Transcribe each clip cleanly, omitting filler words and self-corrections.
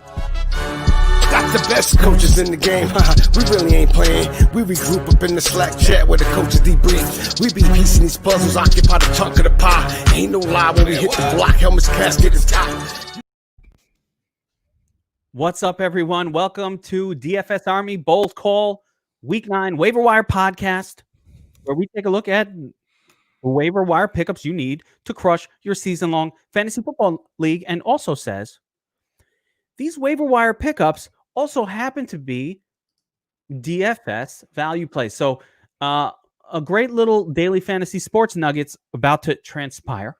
Got the best coaches in the game, we really ain't playing. We regroup up in the Slack chat where the coaches debrief. We be piecing these puzzles, occupy the chunk of the pie. Ain't no lie when we hit the block, helmets, casket is top. What's up, everyone? Welcome to DFS Army Bold Call Week 9 Waiver Wire Podcast, where we take a look at the waiver wire pickups you need to crush your season-long fantasy football league, and also says these waiver wire pickups also happen to be DFS value plays. So a great little daily fantasy sports nuggets about to transpire.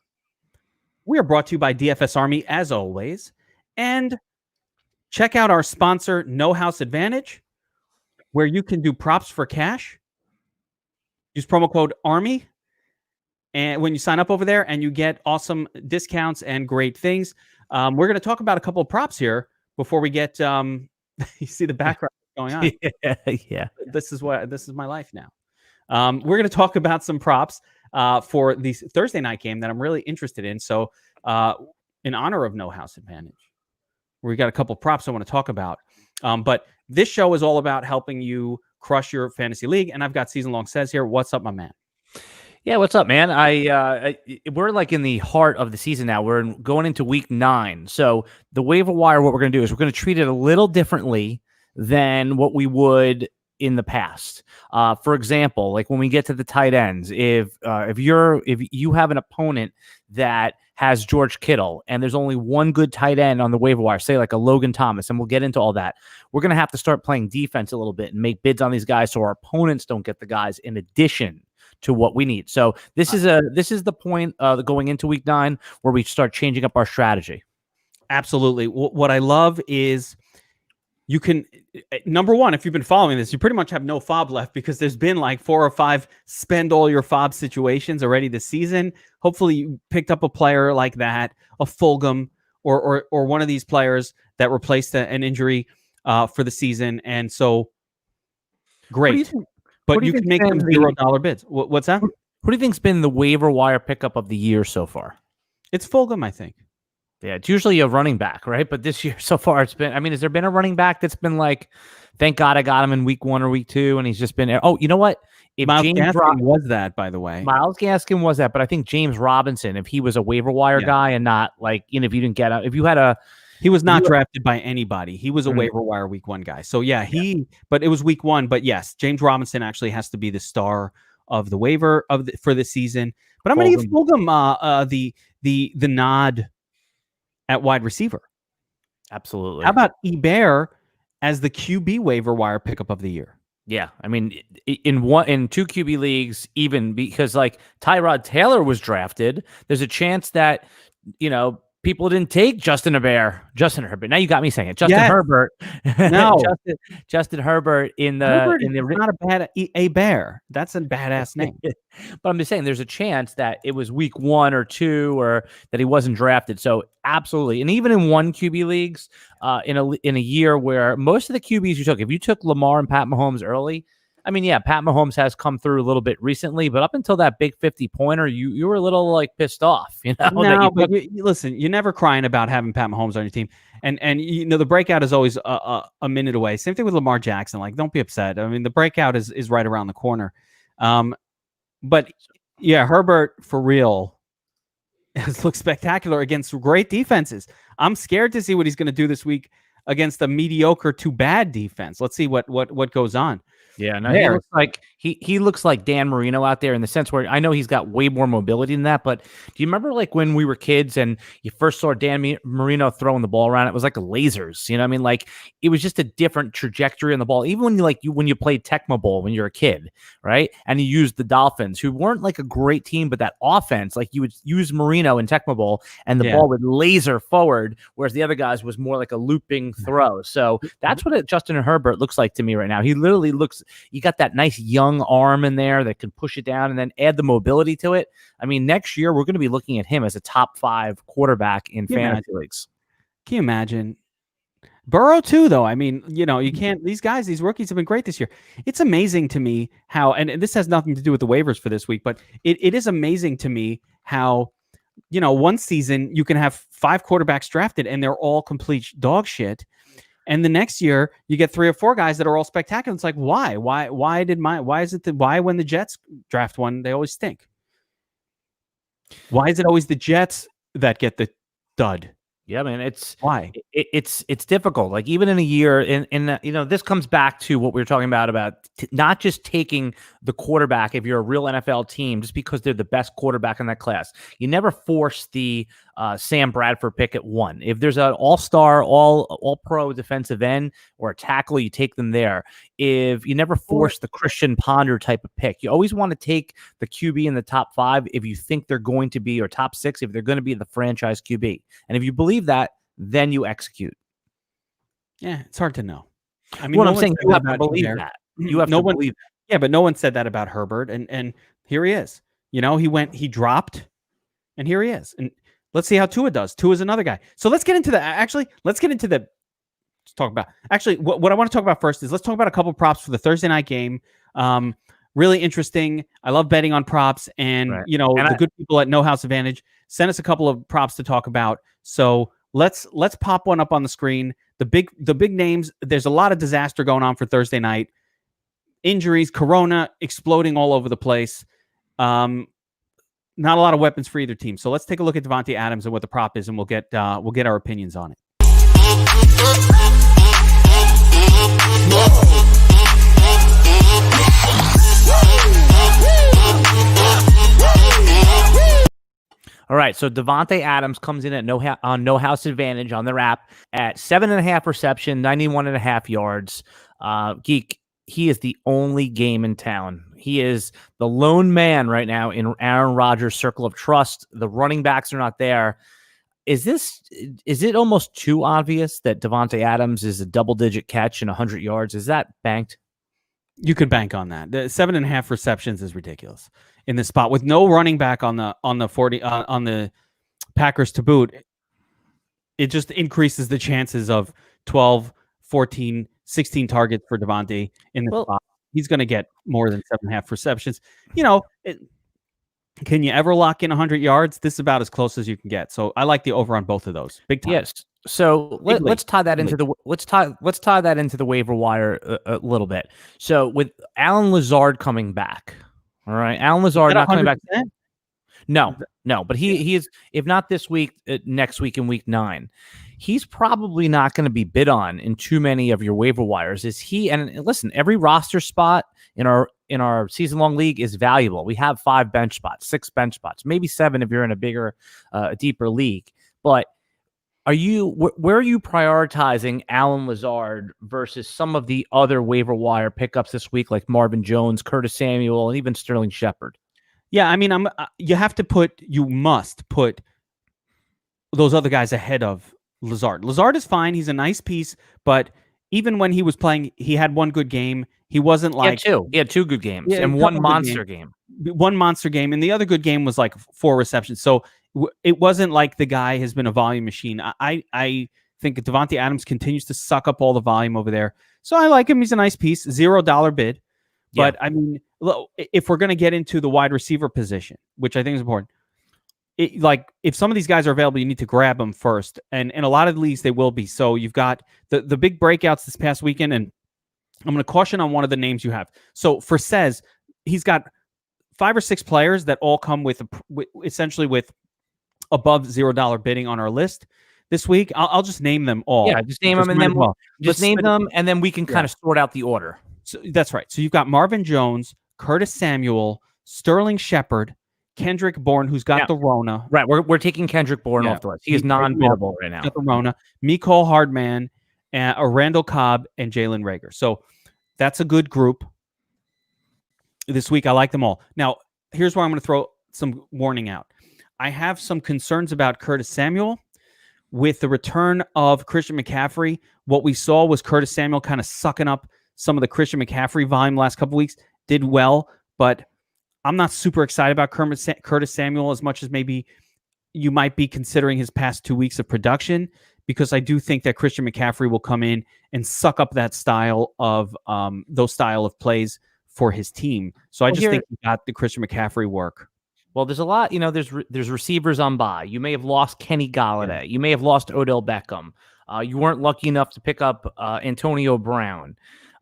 We are brought to you by DFS Army, as always. And check out our sponsor, No House Advantage, where you can do props for cash. Use promo code ARMY and when you sign up over there, and you get awesome discounts and great things. We're going to talk about a couple of props here before we get you see the background going on. Yeah. This is my life now. We're going to talk about some props for the Thursday night game that I'm really interested in. So in honor of No House Advantage, we got a couple of props I want to talk about. But this show is all about helping you crush your fantasy league. And I've got Season Long Says here. What's up, my man? Yeah, what's up, man? We're like in the heart of the season now. We're going into week 9. So the waiver wire, what we're going to do is we're going to treat it a little differently than what we would in the past. For example, like when we get to the tight ends, if you have an opponent that has George Kittle and there's only one good tight end on the waiver wire, say like a Logan Thomas, and we'll get into all that, we're going to have to start playing defense a little bit and make bids on these guys so our opponents don't get the guys in addition to what we need. So this is the point going into week 9 where we start changing up our strategy. Absolutely. What I love is you can, number one, if you've been following this, you pretty much have no FAAB left because there's been like 4 or 5 spend all your FAAB situations already this season. Hopefully you picked up a player like that, a Fulgham or one of these players that replaced an injury for the season. And so great. But you can make them $0 bids. What's that? Who do you think's been the waiver wire pickup of the year so far? It's Fulgham, I think. Yeah, it's usually a running back, right? But this year so far, it's been, I mean, has there been a running back that's been like, thank God I got him in week 1 or week 2, and he's just been, oh, you know what? If Miles Gaskin was that, by the way. Miles Gaskin was that, but I think James Robinson, if he was a waiver wire guy and not like, if you didn't get if you had a, he was not drafted by anybody. He was a waiver wire week 1 guy. So but it was week 1. But yes, James Robinson actually has to be the star of the waiver for the season. But I'm going to give Fulgham the nod at wide receiver. Absolutely. How about Eber as the QB waiver wire pickup of the year? Yeah, I mean, in 2 QB leagues, even because like Tyrod Taylor was drafted, there's a chance that people didn't take Justin Herbert. Now you got me saying it. Herbert. No, Justin Herbert Herbert is not a bad a bear. That's a badass name. But I'm just saying, there's a chance that it was week 1 or 2, or that he wasn't drafted. So absolutely, and even in 1 QB leagues, in a year where most of the QBs you took, if you took Lamar and Pat Mahomes early. I mean, yeah, Pat Mahomes has come through a little bit recently, but up until that big 50-pointer, you were a little like pissed off, No, but listen, you're never crying about having Pat Mahomes on your team, and the breakout is always a minute away. Same thing with Lamar Jackson. Like, don't be upset. I mean, the breakout is right around the corner. But yeah, Herbert for real has looked spectacular against great defenses. I'm scared to see what he's going to do this week against a mediocre to bad defense. Let's see what goes on. Yeah, no, he looks like Dan Marino out there in the sense where I know he's got way more mobility than that. But do you remember like when we were kids and you first saw Dan Marino throwing the ball around? It was like lasers. You know what I mean? Like it was just a different trajectory on the ball. Even when you played Tecmo Bowl when you're a kid, right? And you used the Dolphins, who weren't like a great team, but that offense, like you would use Marino in Tecmo Bowl and the ball would laser forward, whereas the other guys was more like a looping throw. So that's what Justin Herbert looks like to me right now. He literally looks. You got that nice young arm in there that can push it down and then add the mobility to it. I mean, next year we're going to be looking at him as a top 5 quarterback in fantasy leagues. Can you imagine? Burrow too, though. I mean, you can't. These rookies have been great this year. It's amazing to me how, and this has nothing to do with the waivers for this week, but it is amazing to me how one season you can have 5 quarterbacks drafted and they're all complete dog shit. And the next year you get 3 or 4 guys that are all spectacular. It's like, why when the Jets draft one, they always stink? Why is it always the Jets that get the dud? Yeah, man, it's why it's difficult. Like even in a year, this comes back to what we were talking about not just taking the quarterback if you're a real NFL team just because they're the best quarterback in that class. You never force the Sam Bradford pick at 1. If there's an all-star, all-pro defensive end or a tackle, you take them there. If you never force the Christian Ponder type of pick, you always want to take the QB in the top 5 if you think they're going to be, or top 6 if they're going to be the franchise QB. And if you believe that, then you execute. Yeah, it's hard to know. I mean, what I'm saying, you have to believe that. You have to believe that. Yeah, but no one said that about Herbert, and here he is. He dropped, and here he is. And let's see how Tua does. Tua is another guy. So let's get into let's talk about what I want to talk about first is let's talk about a couple props for the Thursday night game. Really interesting. I love betting on props, and right. The good people at No House Advantage sent us a couple of props to talk about. So let's pop one up on the screen. The big names. There's a lot of disaster going on for Thursday night. Injuries, Corona exploding all over the place. Not a lot of weapons for either team. So let's take a look at Devonte Adams and what the prop is, and we'll get our opinions on it. All right, so Devonte Adams comes in at No House Advantage on their app at 7.5 reception, 91.5 yards. Geek, he is the only game in town. He is the lone man right now in Aaron Rodgers' circle of trust. The running backs are not there. Is it almost too obvious that Devonte Adams is a double-digit catch and 100 yards? Is that banked? You could bank on that. The 7.5 receptions is ridiculous in this spot with no running back on the Packers to boot. It just increases the chances of 12, 14, 16 targets for Devonte in the spot. He's going to get more than 7.5 receptions. Can you ever lock in 100 yards? This is about as close as you can get. So I like the over on both of those. Big time. Yes. So let's tie that into the waiver wire a little bit. So with Alan Lazard coming back, all right, Alan Lazard not coming back. No, but he is, if not this week, next week in week 9. He's probably not going to be bid on in too many of your waiver wires. Is he? And listen, every roster spot in our season-long league is valuable. We have 5 bench spots, 6 bench spots, maybe 7 if you're in a bigger, deeper league. But where are you prioritizing Alan Lazard versus some of the other waiver wire pickups this week, like Marvin Jones, Curtis Samuel, and even Sterling Shepard? Yeah, I mean, you must put those other guys ahead of Lazard. Lazard is fine. He's a nice piece, but even when he was playing, he had one good game. He wasn't like He had 2 good games and one monster game. One monster game, and the other good game was like 4 receptions. So it wasn't like the guy has been a volume machine. I think Devonte Adams continues to suck up all the volume over there. So I like him. He's a nice piece. $0 bid. But I mean, if we're going to get into the wide receiver position, which I think is important, if some of these guys are available, you need to grab them first. And in a lot of leagues, they will be. So you've got the big breakouts this past weekend, and I'm going to caution on one of the names you have. So for Sez, he's got 5 or 6 players that all come with essentially with above $0 bidding on our list this week. I'll just name them all. Yeah, just name them, and then and then we can kind of sort out the order. So that's right. So you've got Marvin Jones, Curtis Samuel, Sterling Shepard, Kendrick Bourne, who's got the Rona. Right, we're taking Kendrick Bourne off the list. He is non-biddable right now. Got the Rona. Mecole Hardman, Randall Cobb, and Jalen Reagor. So that's a good group. This week, I like them all. Now, here's where I'm going to throw some warning out. I have some concerns about Curtis Samuel. With the return of Christian McCaffrey, what we saw was Curtis Samuel kind of sucking up some of the Christian McCaffrey volume last couple weeks. Did well, but I'm not super excited about Curtis Samuel as much as maybe you might be considering his past 2 weeks of production, because I do think that Christian McCaffrey will come in and suck up that style of those style of plays for his team. So I just think he got the Christian McCaffrey work. Well, there's a lot, there's receivers on bye. You may have lost Kenny Gallaudet. Yeah. You may have lost Odell Beckham. You weren't lucky enough to pick up Antonio Brown.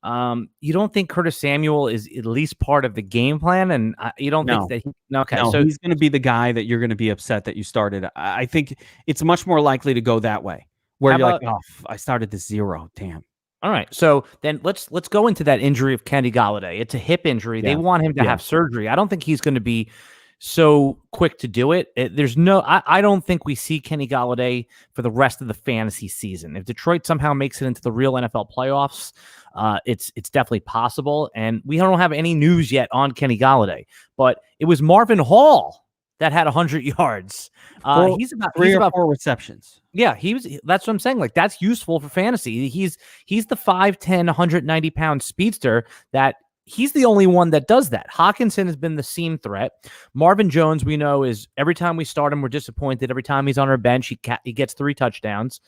You don't think Curtis Samuel is at least part of the game plan? And you don't think that so he's going to be the guy that you're going to be upset that you started. I think it's much more likely to go that way, where you're like, oh, I started this 0. Damn. All right. So then let's go into that injury of Kenny Gallaudet. It's a hip injury. They want him to have surgery. I don't think he's going to be so quick to do it. I don't think we see Kenny Gallaudet for the rest of the fantasy season. If Detroit somehow makes it into the real NFL playoffs, it's definitely possible. And we don't have any news yet on Kenny Gallaudet, but it was Marvin Hall that had 100 yards. He's about 4 receptions. Yeah, that's what I'm saying. Like, that's useful for fantasy. He's the 5'10", 190 pound speedster that he's the only one that does that. Hawkinson has been the seam threat. Marvin Jones, we know, is every time we start him, we're disappointed. Every time he's on our bench, he gets 3 touchdowns.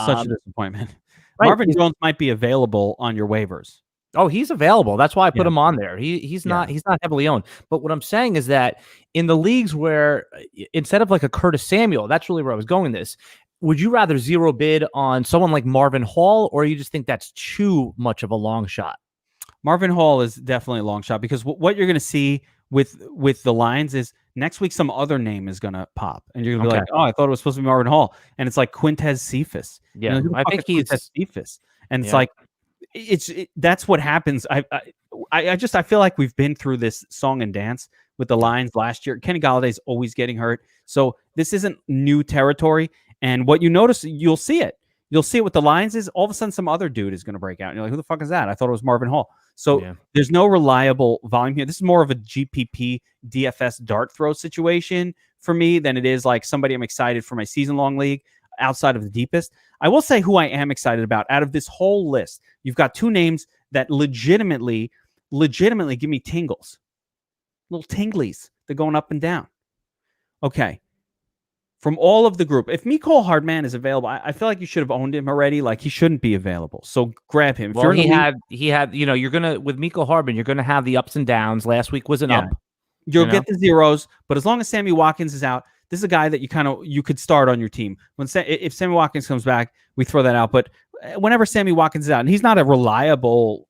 Such a disappointment. Right. Marvin Jones might be available on your waivers. Oh, he's available. That's why I put him on there. He's not heavily owned. But what I'm saying is that in the leagues where instead of like a Curtis Samuel, that's really where I was going this. Would you rather zero bid on someone like Marvin Hall, or you just think that's too much of a long shot? Marvin Hall is definitely a long shot, because what you're going to see with the Lions is next week some other name is going to pop, and you're going to be like, oh, I thought it was supposed to be Marvin Hall, and it's like Quintez Cephas. Yeah, I think he's Cephas, and it's like that's what happens. I feel like we've been through this song and dance with the Lions last year. Kenny Galladay's always getting hurt, so this isn't new territory. And what you notice, you'll see it. You'll see it with the Lions is all of a sudden some other dude is going to break out. And you're like, who the fuck is that? I thought it was Marvin Hall. So there's no reliable volume here. This is more of a GPP DFS dart throw situation for me than it is like somebody I'm excited for my season-long league outside of the deepest. I will say who I am excited about out of this whole list. You've got 2 names that legitimately give me tingles. Little tinglies. They're going up and down. Okay. From all of the group, if Mecole Hardman is available, I feel like you should have owned him already. Like, he shouldn't be available. So grab him. Well, he had, you're going to, with Mecole Hardman, you're going to have the ups and downs. Last week was an up. You'll get the zeros, but as long as Sammy Watkins is out, this is a guy that you could start on your team. If Sammy Watkins comes back, we throw that out. But whenever Sammy Watkins is out, and he's not a reliable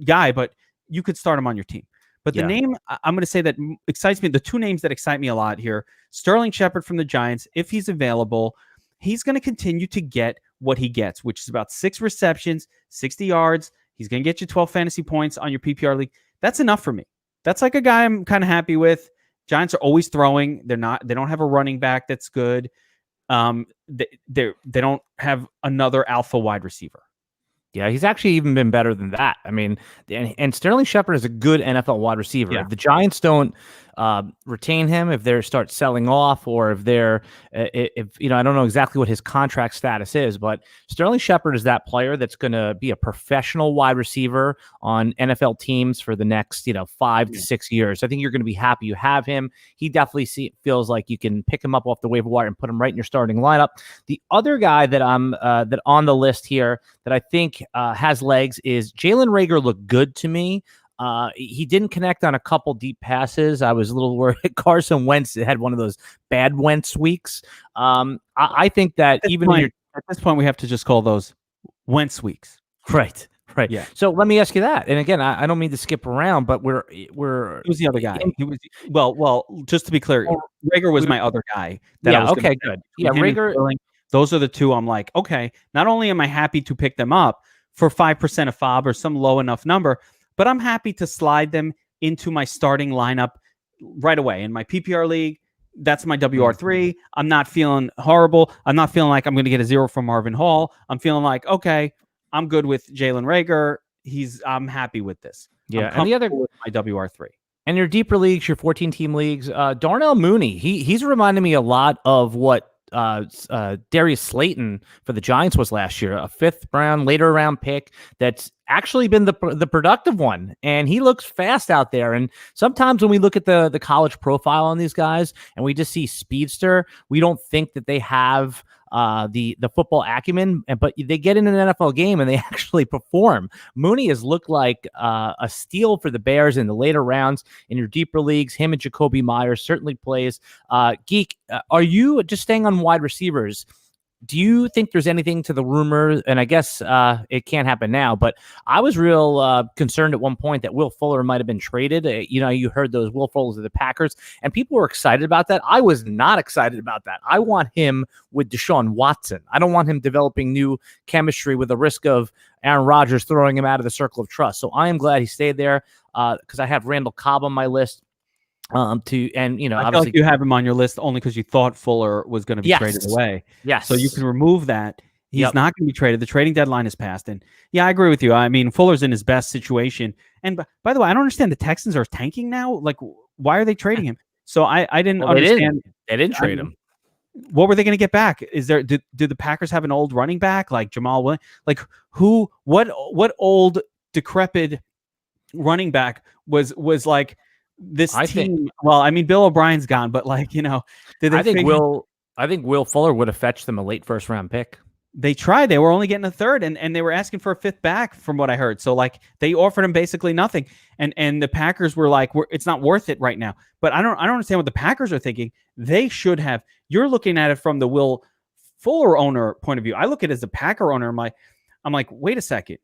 guy, but you could start him on your team. But the name I'm going to say that excites me, the 2 names that excite me a lot here, Sterling Shepard from the Giants, if he's available, he's going to continue to get what he gets, which is about 6 receptions, 60 yards. He's going to get you 12 fantasy points on your PPR league. That's enough for me. That's like a guy I'm kind of happy with. Giants are always throwing. They don't have a running back that's good. They don't have another alpha wide receiver. Yeah, he's actually even been better than that. I mean, and Sterling Shepard is a good NFL wide receiver. Yeah. If the Giants don't retain him, if they start selling off, or if they're, I don't know exactly what his contract status is, but Sterling Shepard is that player that's going to be a professional wide receiver on NFL teams for the next, 5 to 6 years. I think you're going to be happy you have him. He definitely feels like you can pick him up off the waiver wire and put him right in your starting lineup. The other guy that I'm that on the list here that I think has legs is Jalen Reagor. Looked good to me. He didn't connect on a couple deep passes. I was a little worried. Carson Wentz had one of those bad Wentz weeks. I think that at this point, we have to just call those Wentz weeks. Right. Yeah. So let me ask you that. And again, I don't mean to skip around, but we're. Who's the other guy? He was well. Just to be clear, Reagor was my other guy. Okay, good. Yeah, Reagor. Those are the 2. I'm like, okay. Not only am I happy to pick them up for 5% of FAAB or some low enough number, but I'm happy to slide them into my starting lineup right away. In my PPR league, that's my WR3. I'm not feeling horrible. I'm not feeling like I'm going to get a 0 from Marvin Hall. I'm feeling like, okay, I'm good with Jalen Reagor. I'm happy with this. Yeah, and the other with my WR3. And your deeper leagues, your 14-team leagues, Darnell Mooney, he's reminding me a lot of what Darius Slayton for the Giants was last year, a 5th round, later round pick that's actually been the productive one, and he looks fast out there. And sometimes when we look at the college profile on these guys and we just see speedster, we don't think that they have the football acumen, but they get in an NFL game and they actually perform. Mooney has looked like a steal for the Bears in the later rounds in your deeper leagues. Him and Jacoby Myers certainly plays. Geek, are you just staying on wide receivers? Do you think there's anything to the rumor? And I guess it can't happen now, but I was real concerned at one point that Will Fuller might have been traded. You heard those Will Fullers of the Packers, and people were excited about that. I was not excited about that. I want him with Deshaun Watson. I don't want him developing new chemistry with the risk of Aaron Rodgers throwing him out of the circle of trust. So I am glad he stayed there because I have Randall Cobb on my list. I feel like you have him on your list only because you thought Fuller was going to be traded away. Yes. So you can remove that. He's not going to be traded. The trading deadline is passed. And yeah, I agree with you. I mean, Fuller's in his best situation. And by the way, I don't understand. The Texans are tanking now. Like, why are they trading him? So I didn't understand. They didn't trade him. What were they going to get back? Do the Packers have an old running back like Jamal Williams? Like what old decrepit running back was like this team? Well, I mean, Bill O'Brien's gone, but did they? I think Will Fuller would have fetched them a late first round pick. They tried. They were only getting a third, and they were asking for a fifth back, from what I heard. So they offered him basically nothing, and the Packers were like, it's not worth it right now. But I don't understand what the Packers are thinking. They should have. You're looking at it from the Will Fuller owner point of view. I look at it as a Packer owner. I'm like, wait a second.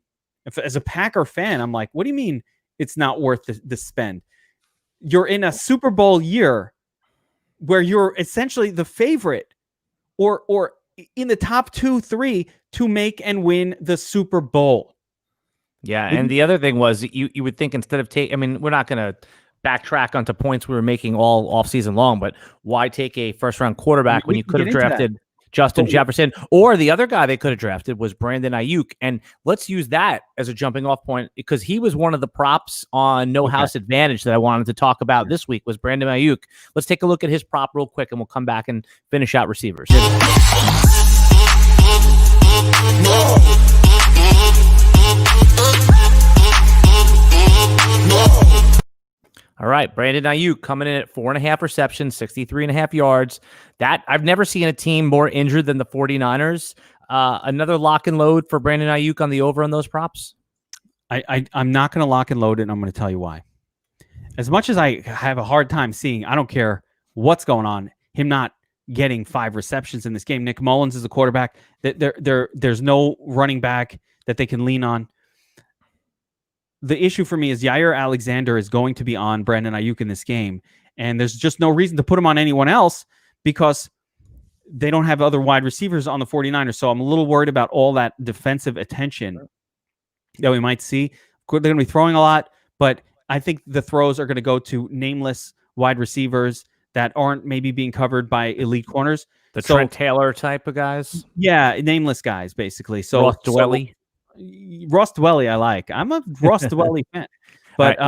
As a Packer fan, I'm like, what do you mean it's not worth the spend? You're in a Super Bowl year where you're essentially the favorite or in the top 2-3 to make and win the Super Bowl. Yeah. And the other thing was you would think instead of we're not going to backtrack onto points we were making all off season long, but why take a first round quarterback when you could have drafted Justin Jefferson, or the other guy they could have drafted was Brandon Ayuk. And let's use that as a jumping off point because he was one of the props on No House Advantage that I wanted to talk about this week was Brandon Ayuk. Let's take a look at his prop real quick and we'll come back and finish out receivers. All right, Brandon Nyuk coming in at 4.5 receptions, 63.5 yards. That I've never seen a team more injured than the 49ers. Another lock and load for Brandon Nyuk on the over on those props? I'm not going to lock and load it, and I'm going to tell you why. As much as I have a hard time seeing, I don't care what's going on, him not getting 5 receptions in this game. Nick Mullins is a quarterback. There's no running back that they can lean on. The issue for me is Jair Alexander is going to be on Brandon Ayuk in this game, and there's just no reason to put him on anyone else because they don't have other wide receivers on the 49ers. So I'm a little worried about all that defensive attention that we might see. They're going to be throwing a lot, but I think the throws are going to go to nameless wide receivers that aren't maybe being covered by elite corners. Trent Taylor type of guys? Yeah, nameless guys, basically. So Dwelly. Ross Dwelly, I like. I'm a Ross Dwelly fan. But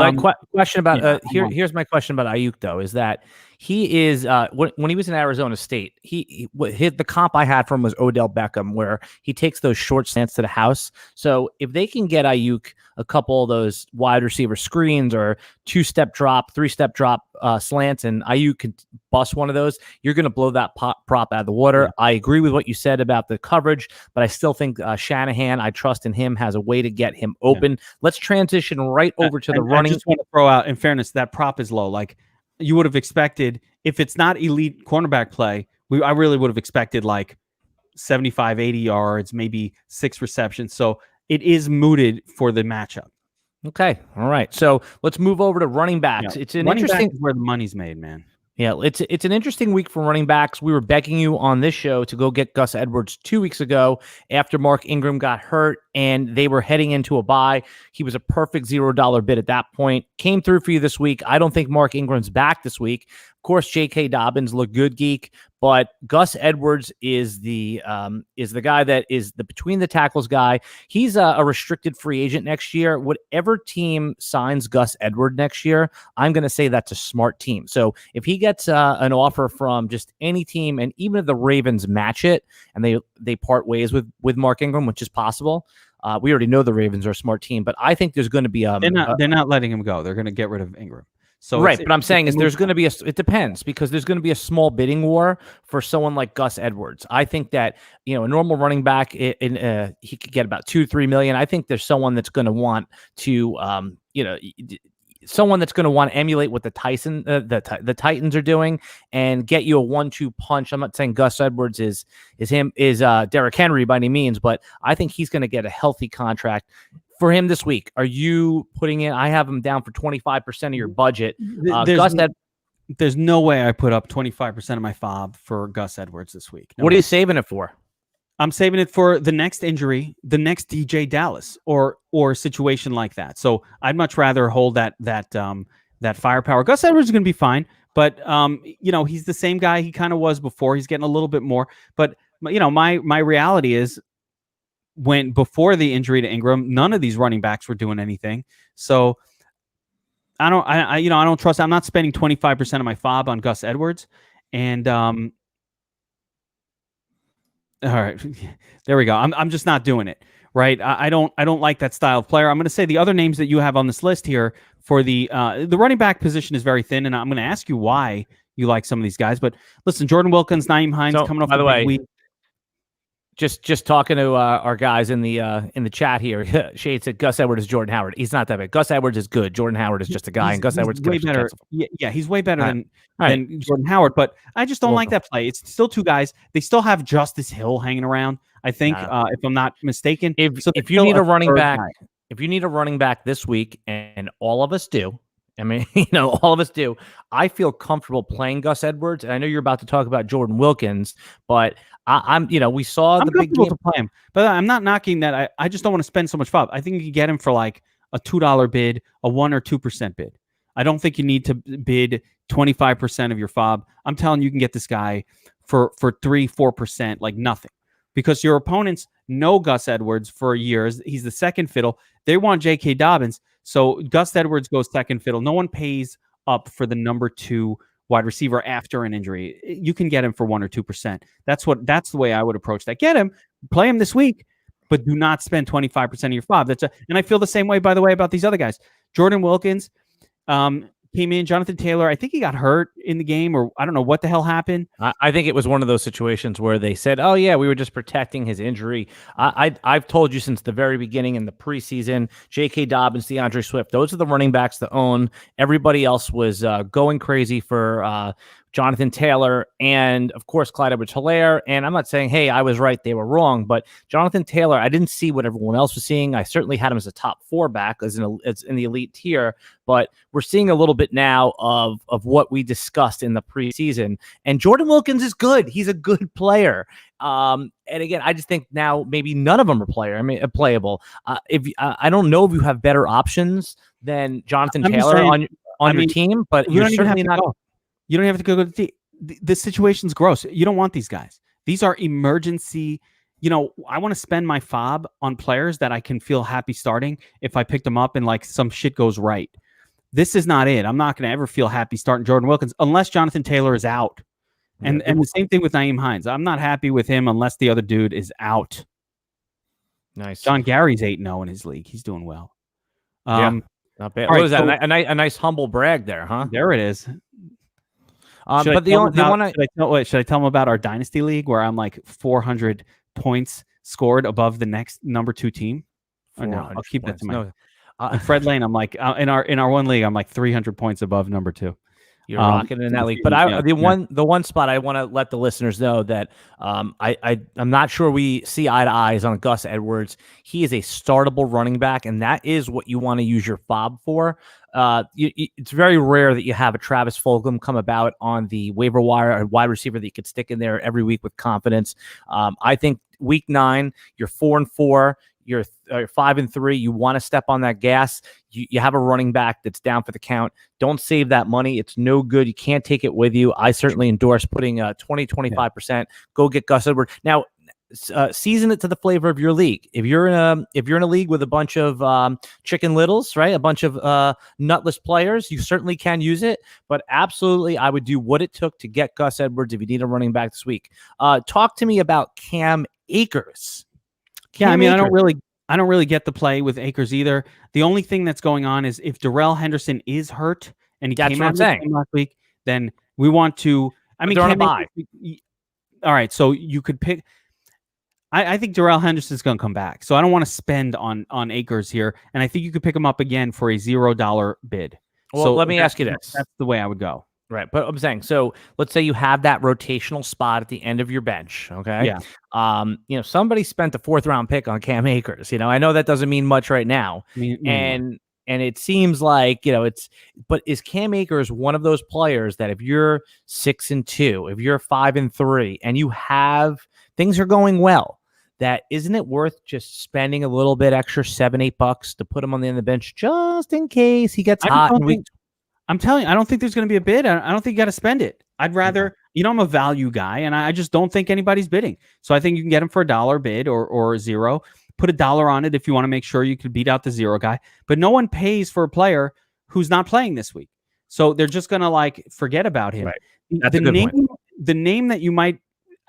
question about here's my question about Ayuk though, is that he is when he was in Arizona State, he the comp I had from was Odell Beckham, where he takes those short slants to the house. So if they can get Ayuk a couple of those wide receiver screens or 2-step drop, 3-step drop slants, and Ayuk can bust one of those, you're going to blow that prop out of the water. Yeah. I agree with what you said about the coverage, but I still think Shanahan, I trust in him, has a way to get him open. Yeah. Let's transition right over to the running. I just want to throw out, in fairness, that prop is low. Like you would have expected, if it's not elite cornerback play, I really would have expected like 75, 80 yards, maybe 6 receptions. So it is mooted for the matchup. Okay. All right. So let's move over to running backs. Yeah. It's an running interesting back is where the money's made, man. Yeah, it's an interesting week for running backs. We were begging you on this show to go get Gus Edwards 2 weeks ago after Mark Ingram got hurt and they were heading into a bye. He was a perfect $0 bid at that point. Came through for you this week. I don't think Mark Ingram's back this week. course, J.K. Dobbins looked good, Geek, but Gus Edwards is the guy that is the between the tackles guy. He's a restricted free agent next year. Whatever team signs Gus Edwards next year, I'm going to say that's a smart team. So if he gets an offer from just any team, and even if the Ravens match it and they part ways with Mark Ingram, which is possible. We already know the Ravens are a smart team, but I think there's going to be they're not letting him go. They're going to get rid of Ingram. So right, but I'm saying is there's going to be it depends, because there's going to be a small bidding war for someone like Gus Edwards. I think that a normal running back he could get about 2-3 million. I think there's someone that's going to want to someone that's going to want to emulate what the Titans are doing and get you a 1-2 punch. I'm not saying Gus Edwards is Derrick Henry by any means, but I think he's going to get a healthy contract for him this week. Are you putting in? I have him down for 25% of your budget. There's no way I put up 25% of my FAAB for Gus Edwards this week. What are you saving it for? I'm saving it for the next injury, the next DJ Dallas, or a situation like that. So I'd much rather hold that firepower. Gus Edwards is going to be fine, but he's the same guy he kind of was before. He's getting a little bit more, but my reality is before the injury to Ingram, none of these running backs were doing anything. So I don't trust. I'm not spending 25% of my FAAB on Gus Edwards, and all right, there we go. I'm just not doing it. Right. I don't like that style of player. I'm going to say the other names that you have on this list here for the running back position is very thin, and I'm going to ask you why you like some of these guys. But listen, Jordan Wilkins, Nyheim Hines coming off. By the way, just talking to our guys in the chat here. Shade said Gus Edwards is Jordan Howard. He's not that bad. Gus Edwards is good. Jordan Howard is just a guy, and Gus Edwards is way better. Yeah, he's way better than Jordan Howard. But I just don't like that play. It's still two guys. They still have Justice Hill hanging around, I think, if I'm not mistaken. If you need a running back, if you need a running back this week, and all of us do. I mean, all of us do. I feel comfortable playing Gus Edwards, and I know you're about to talk about Jordan Wilkins, but we saw the big game to play him, but I'm not knocking that. I just don't want to spend so much FAAB. I think you can get him for like a $2 bid, a 1 or 2% bid. I don't think you need to bid 25% of your FAAB. I'm telling you, can get this guy for 3-4%, like nothing, because your opponents know Gus Edwards for years. He's the second fiddle. They want J.K. Dobbins. So Gus Edwards goes second fiddle. No one pays up for the number 2 wide receiver after an injury. You can get him for 1 or 2%. That's the way I would approach that. Get him, play him this week, but do not spend 25% of your FAAB. And I feel the same way, by the way, about these other guys. Jordan Wilkins came in. Jonathan Taylor, I think he got hurt in the game, or I don't know what the hell happened. I think it was one of those situations where they said, oh yeah, we were just protecting his injury. I've told you since the very beginning in the preseason, J.K. Dobbins, DeAndre Swift, those are the running backs to own. Everybody else was going crazy for Jonathan Taylor, and of course Clyde Edwards-Helaire. And I'm not saying, hey, I was right, they were wrong, but Jonathan Taylor, I didn't see what everyone else was seeing. I certainly had him as a top 4 back, as in the elite tier, but we're seeing a little bit now of what we discussed in the preseason. And Jordan Wilkins is good. He's a good player. And again, I just think now maybe none of them are playable. I don't know if you have better options than Jonathan Taylor on your team, but you're certainly not. You don't have to go to the situation's gross. You don't want these guys. These are emergency. I want to spend my FAAB on players that I can feel happy starting if I picked them up and like some shit goes right. This is not it. I'm not going to ever feel happy starting Jordan Wilkins unless Jonathan Taylor is out. And the same thing with Nyheim Hines. I'm not happy with him unless the other dude is out. Nice. John Gary's 8-0 in his league. He's doing well. Not bad. What was that? A nice humble brag there, huh? There it is. Should I tell them about our dynasty league where I'm like 400 points scored above the next number 2 team? Or no, I'll keep that to myself. In Fred Lane, I'm like in our one league, I'm like 300 points above number 2. You're rocking in that league, but the one spot I want to let the listeners know that I'm not sure we see eye to eyes on Gus Edwards. He is a startable running back, and that is what you want to use your FAAB for. It's very rare that you have a Travis Fulgham come about on the waiver wire, a wide receiver that you could stick in there every week with confidence. I think week 9, you're 4-4. you're 5-3, you want to step on that gas, you have a running back that's down for the count. Don't save that money. It's no good. You can't take it with you. I certainly endorse putting 25%. Go get Gus Edwards. Now, season it to the flavor of your league. If you're in a league with a bunch of chicken littles, right, a bunch of nutless players, you certainly can use it. But absolutely, I would do what it took to get Gus Edwards if you need a running back this week. Talk to me about Cam Akers. Yeah, I mean, I don't really get the play with Akers either. The only thing that's going on is if Darrell Henderson is hurt and he came out of the game last week, then we want to. I mean, they're on a bye. All right, so you could pick. I think Darrell Henderson's going to come back, so I don't want to spend on Akers here, and I think you could pick him up again for a $0 bid. Well, so let me ask you this: that's the way I would go. Right, but I'm saying, so let's say you have that rotational spot at the end of your bench, okay? Yeah. Somebody spent a 4th round pick on Cam Akers. I know that doesn't mean much right now, and it seems like but is Cam Akers one of those players that if you're 6-2, if you're 5-3, and you have things are going well, that isn't it worth just spending a little bit extra $7-8 to put him on the end of the bench just in case he gets hot? I'm telling you, I don't think there's going to be a bid. I don't think you got to spend it. I'd rather, I'm a value guy, and I just don't think anybody's bidding. So I think you can get him for $1 bid or 0. Put $1 on it if you want to make sure you could beat out the 0 guy. But no one pays for a player who's not playing this week. So they're just going to forget about him. Right. That's a good point. The name that you might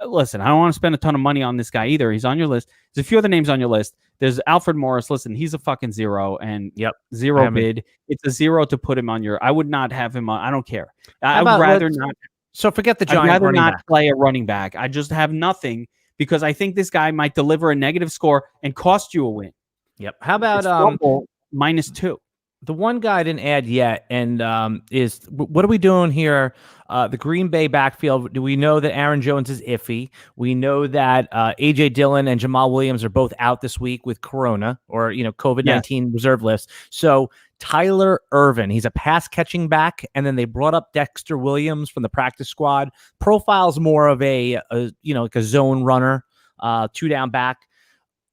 listen, I don't want to spend a ton of money on this guy either. He's on your list. There's a few other names on your list. There's Alfred Morris. Listen, he's a fucking 0 and 0 bid. It's a 0 to put him on your. I would not have him on. I don't care. I would rather not. So forget the Giant. I'd rather not back. play a running back. I just have nothing because I think this guy might deliver a negative score and cost you a win. Yep. How about -2? The one guy I didn't add yet, and is what are we doing here? The Green Bay backfield. Do we know that Aaron Jones is iffy? We know that A.J. Dillon and Jamal Williams are both out this week with Corona or COVID-19 reserve list. So Tyler Ervin, he's a pass catching back, and then they brought up Dexter Williams from the practice squad. Profile's more of a zone runner, 2-down back.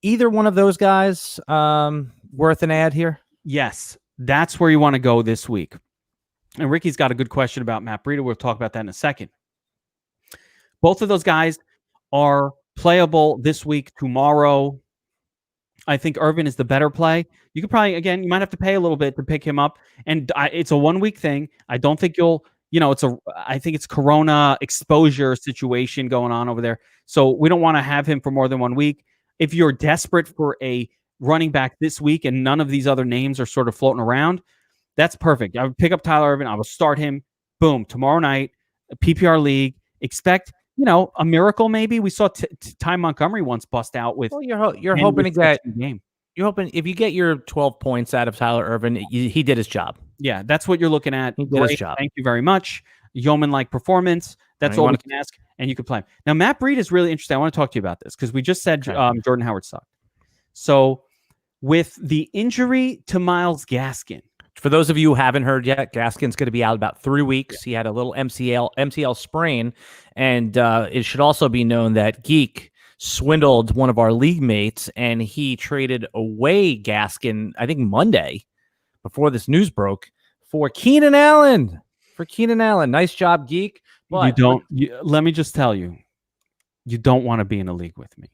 Either one of those guys worth an ad here? Yes. That's where you want to go this week. And Ricky's got a good question about Matt Breida. We'll talk about that in a second. Both of those guys are playable this week, tomorrow. I think Irvin is the better play. You could probably, again, you might have to pay a little bit to pick him up. And it's a 1-week thing. I don't think I think it's Corona exposure situation going on over there. So we don't want to have him for more than 1 week. If you're desperate for a running back this week and none of these other names are sort of floating around, that's perfect. I would pick up Tyler Ervin. I will start him. Boom. Tomorrow night, a PPR league. Expect, a miracle maybe. We saw Ty Montgomery once bust out with. Well, you're hoping to get game. You're hoping if you get your 12 points out of Tyler Ervin, he did his job. Yeah, that's what you're looking at. He did his job. Thank you very much. Yeoman-like performance. That's all we can ask, and you can play him. Now, Matt Breida is really interesting. I want to talk to you about this because we just said Jordan Howard sucked. So with the injury to Myles Gaskin. For those of you who haven't heard yet, Gaskin's going to be out about 3 weeks. He had a little MCL sprain, and it should also be known that Geek swindled one of our league mates, and he traded away Gaskin, I think Monday, before this news broke, for Keenan Allen. Nice job, Geek. But let me just tell you, you don't want to be in a league with me.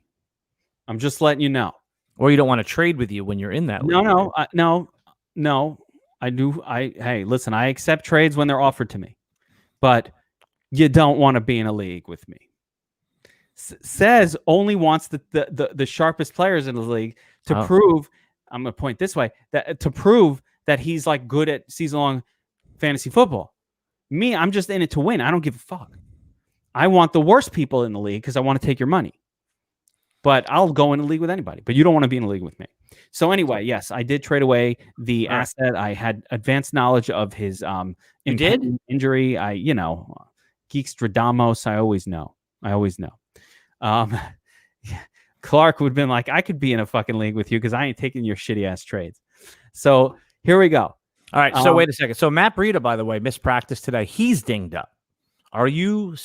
I'm just letting you know. Or you don't want to trade with you when you're in that league. No. I do. Hey, listen, I accept trades when they're offered to me, but you don't want to be in a league with me. Says only wants the sharpest players in the league to prove. I'm going to point this way to prove that he's good at season-long fantasy football. Me, I'm just in it to win. I don't give a fuck. I want the worst people in the league because I want to take your money. But I'll go in a league with anybody. But you don't want to be in a league with me. So anyway, yes, I did trade away the asset. I had advanced knowledge of his injury. Geekstradamus. I always know. Clark would have been like, I could be in a fucking league with you because I ain't taking your shitty ass trades. So here we go. All right. So wait a second. So Matt Breida, by the way, missed practice today. He's dinged up. Are you?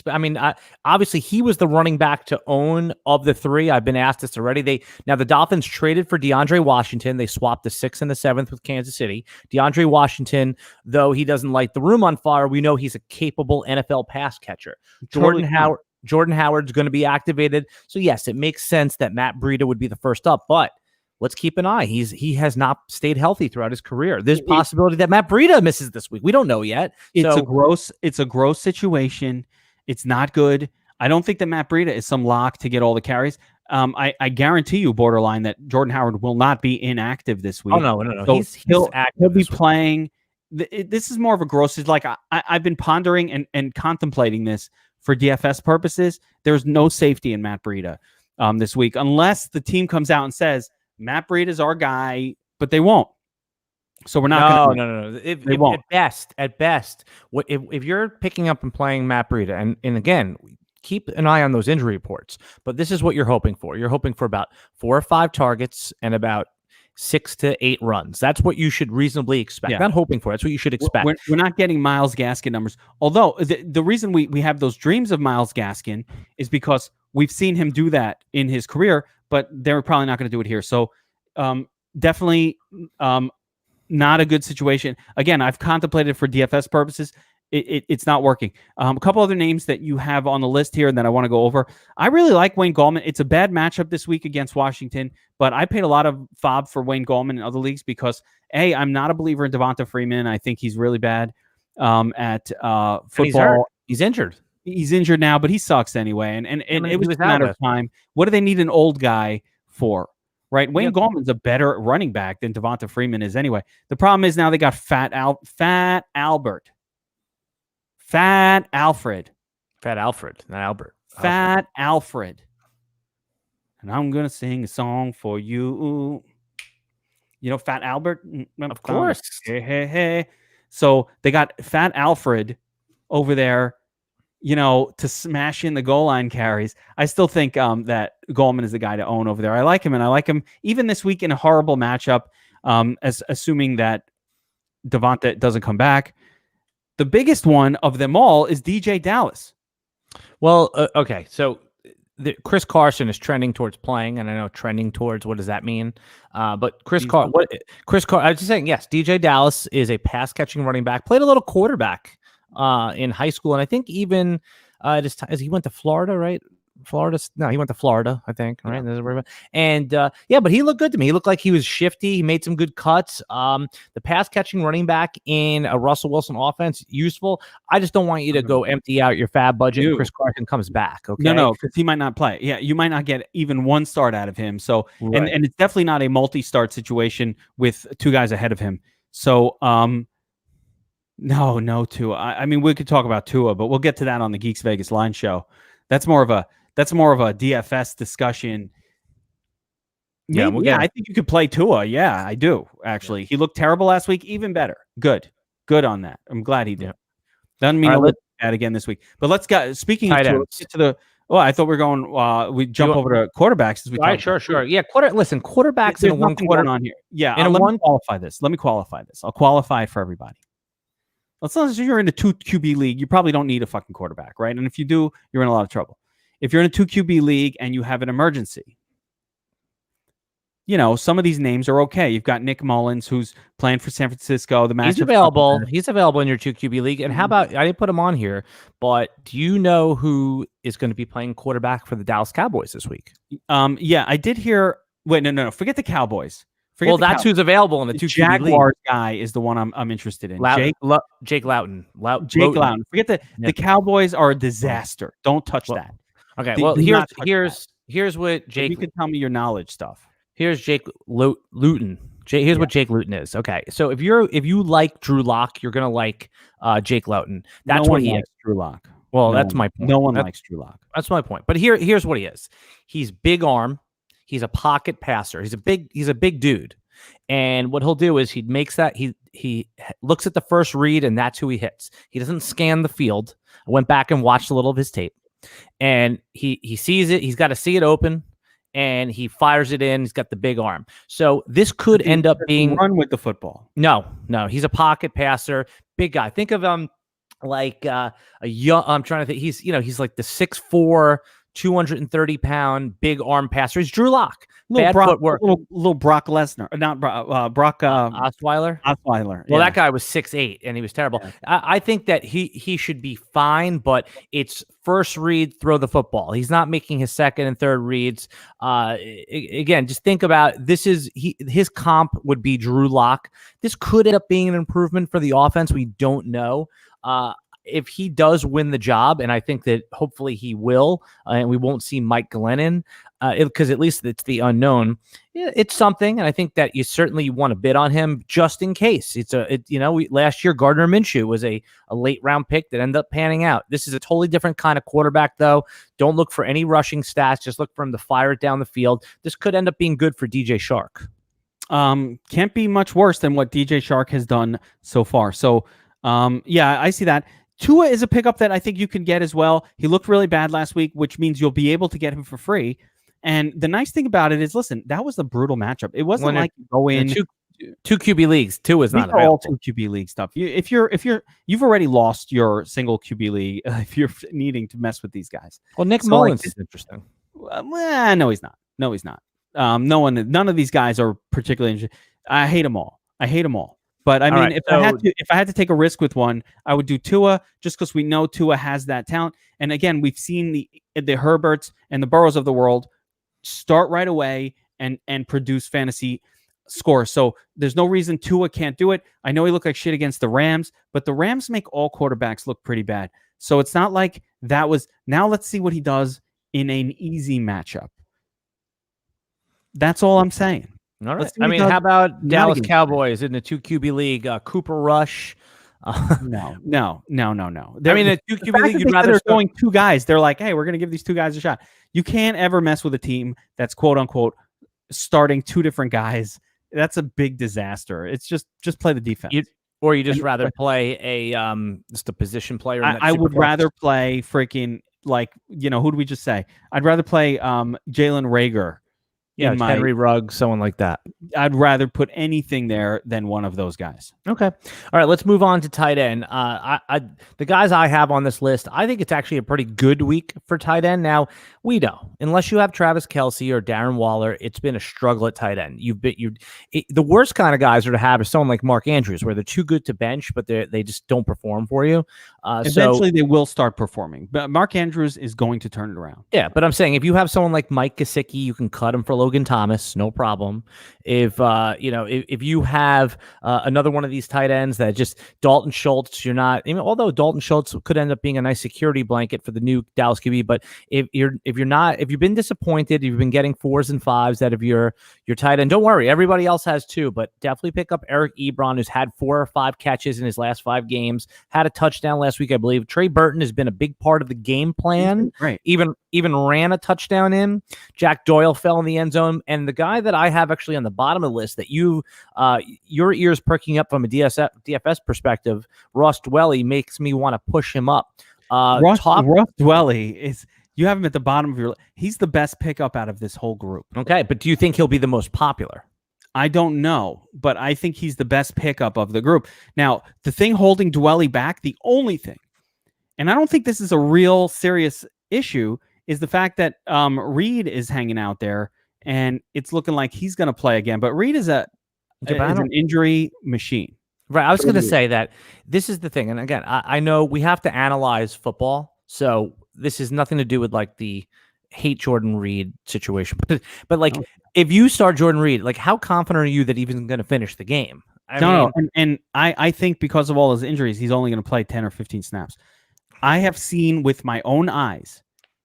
Obviously, he was the running back to own of the three. I've been asked this already. The Dolphins traded for DeAndre Washington. They swapped the 6th and the 7th with Kansas City. DeAndre Washington, though he doesn't light the room on fire, we know he's a capable NFL pass catcher. Jordan Howard's going to be activated. So yes, it makes sense that Matt Breida would be the first up, but let's keep an eye. He has not stayed healthy throughout his career. There's possibility that Matt Breida misses this week. We don't know yet. It's a gross situation. It's not good. I don't think that Matt Breida is some lock to get all the carries. I guarantee you, borderline, that Jordan Howard will not be inactive this week. Oh no. So he'll be playing. This is more of a gross. It's like I've been pondering and contemplating this for DFS purposes. There's no safety in Matt Breida this week unless the team comes out and says Matt Breida is our guy, but they won't. So we're not. No. They won't. At best, if you're picking up and playing Matt Breida, and again, keep an eye on those injury reports. But this is what you're hoping for. You're hoping for about 4 or 5 targets and about 6 to 8 runs. That's what you should reasonably expect. Yeah. Not hoping for. That's what you should expect. We're not getting Myles Gaskin numbers. Although the reason we have those dreams of Myles Gaskin is because we've seen him do that in his career, but they're probably not going to do it here. So definitely not a good situation. Again, I've contemplated for DFS purposes. It's not working. A couple other names that you have on the list here that I want to go over. I really like Wayne Gallman. It's a bad matchup this week against Washington, but I paid a lot of FAAB for Wayne Gallman in other leagues because, A, I'm not a believer in Devonta Freeman. I think he's really bad at football. He's injured. He's injured now, but he sucks anyway. And it was a matter of time. What do they need an old guy for? Right? Wayne Gallman's a better running back than Devonta Freeman is anyway. The problem is now they got Fat Alfred. And I'm going to sing a song for you. You know Fat Albert? Of course. Hey. So they got Fat Alfred over there, to smash in the goal line carries. I still think that Goldman is the guy to own over there. I like him, and I like him even this week in a horrible matchup, assuming that Devonta doesn't come back. The biggest one of them all is DJ Dallas. Well, okay. So Chris Carson is trending towards playing, and I know trending towards, what does that mean? But Chris Carson, I was just saying, yes, DJ Dallas is a pass catching running back, played a little quarterback in high school. And I think even as he went to Florida, right? He went to Florida, I think, right? Yeah. And but he looked good to me. He looked like he was shifty. He made some good cuts. The pass catching running back in a Russell Wilson offense, useful. I just don't want you to go empty out your FAAB budget. And Chris Carson comes back. Okay, no, because he might not play. Yeah, you might not get even one start out of him. So, right. and it's definitely not a multi-start situation with 2 guys ahead of him. So, no Tua. I mean, we could talk about Tua, but we'll get to that on the Geeks Vegas Line show. That's more of a DFS discussion. Maybe, I think you could play Tua. Yeah, I do, actually. Yeah. He looked terrible last week. Even better. Good on that. I'm glad he did. Doesn't mean I'll look at again this week. But let's get, speaking of Tua, let's get to the, I thought we were going, we jump over to quarterbacks. As we sure. Yeah, quarterbacks in a one quarter on here. Yeah, let me qualify this. I'll qualify it for everybody. As long as you're in a 2 QB league, you probably don't need a fucking quarterback, right? And if you do, you're in a lot of trouble. If you're in a 2 QB league and you have an emergency, some of these names are okay. You've got Nick Mullins, who's playing for San Francisco. He's available. He's available in your 2 QB league. And how about, I didn't put him on here, but do you know who is going to be playing quarterback for the Dallas Cowboys this week? Yeah, I did hear. Wait, no. Forget the Cowboys. That's who's available in the 2 QB league. Jaguars guy is the one I'm interested in. Jake Lowton. Jake Lowton. Forget the Cowboys are a disaster. Don't touch that. Okay. Here's what Jake. You can tell me your knowledge stuff. Here's Jake Lewton. Here's what Jake Lewton is. Okay. So if you like Drew Lock, you're gonna like Jake Lowton. That's what he is. Drew Lock. Well, that's my point. No one likes Drew Lock. That's my point. But here's what he is. He's big arm. He's a pocket passer. He's a big dude. And what he'll do is he makes that he looks at the first read and that's who he hits. He doesn't scan the field. I went back and watched a little of his tape. And he sees it. He's got to see it open, and he fires it in. He's got the big arm. So this could end up being run with the football. No. He's a pocket passer, big guy. Think of like a young. I'm trying to think. He's like the 6'4", 230-pound big arm passer. He's Drew Lock. Little Bad Brock, footwork. little Brock Lesnar, not Brock Osweiler. Osweiler. Well, that guy was 6'8", and he was terrible. Yeah. I think that he should be fine, but it's first read, throw the football. He's not making his second and third reads. Again, just think about this his comp would be Drew Lock. This could end up being an improvement for the offense. We don't know. If he does win the job, and I think that hopefully he will, and we won't see Mike Glennon, because at least it's the unknown. It's something, and I think that you certainly want to bid on him just in case. Last year Gardner Minshew was a late round pick that ended up panning out. This is a totally different kind of quarterback, though. Don't look for any rushing stats. Just look for him to fire it down the field. This could end up being good for DJ Shark. Can't be much worse than what DJ Shark has done so far. So, yeah, I see that. Tua is a pickup that I think you can get as well. He looked really bad last week, which means you'll be able to get him for free. And the nice thing about it is, listen, that was a brutal matchup. It wasn't like you go in two QB leagues. Tua is not available. All two QB league stuff. You've already lost your single QB league if you're needing to mess with these guys. Well, Nick Mullins is interesting. No, he's not. None of these guys are particularly interesting. I hate them all. But I mean, if I had to take a risk with one, I would do Tua, just because we know Tua has that talent. And again, we've seen the Herberts and the Burrows of the world start right away and produce fantasy scores. So there's no reason Tua can't do it. I know he looked like shit against the Rams, but the Rams make all quarterbacks look pretty bad. So it's not like that was. Now let's see what he does in an easy matchup. That's all I'm saying. All right. I mean, how about Dallas Cowboys in the 2 QB league? Cooper Rush. No. I mean, a 2 QB league, you'd rather they're going 2 guys. They're like, hey, we're going to give these 2 guys a shot. You can't ever mess with a team that's quote unquote starting 2 different guys. That's a big disaster. It's just play the defense. Or you just rather play just a position player. I would rather play freaking who did we just say? I'd rather play Jalen Reagor. Yeah, Henry Ruggs, someone like that. I'd rather put anything there than one of those guys. Okay. All right, let's move on to tight end. The guys I have on this list, I think it's actually a pretty good week for tight end. Now, we know, unless you have Travis Kelce or Darren Waller, it's been a struggle at tight end. The worst kind of guys are to have is someone like Mark Andrews, where they're too good to bench, but they just don't perform for you. Eventually, they will start performing. But Mark Andrews is going to turn it around. Yeah, but I'm saying if you have someone like Mike Gesicki, you can cut him for Logan Thomas, no problem. If you have another one of these tight ends that just Dalton Schultz, although Dalton Schultz could end up being a nice security blanket for the new Dallas QB, but if you've been disappointed, you've been getting 4s and 5s out of your tight end, don't worry, everybody else has too, but definitely pick up Eric Ebron, who's had 4 or 5 catches in his last 5 games, had a touchdown last week, I believe. Trey Burton has been a big part of the game plan. Right. Even ran a touchdown in. Jack Doyle fell in the end zone. And the guy that I have actually on the bottom of the list that your ears perking up from a DFS perspective, Ross Dwelly, makes me want to push him up. Ross Dwelly is, you have him at the bottom of your list. He's the best pickup out of this whole group. Okay, but do you think he'll be the most popular? I don't know, but I think he's the best pickup of the group. Now, the thing holding Dwelly back, the only thing, and I don't think this is a real serious issue, is the fact that Reed is hanging out there, and it's looking like he's going to play again. But Reed is an injury machine. Right. I was going to say that this is the thing. And again, I know we have to analyze football. So this is nothing to do with like the hate Jordan Reed situation. But like, if you start Jordan Reed, like how confident are you that he's going to finish the game? No. And I think because of all his injuries, he's only going to play 10 or 15 snaps. I have seen with my own eyes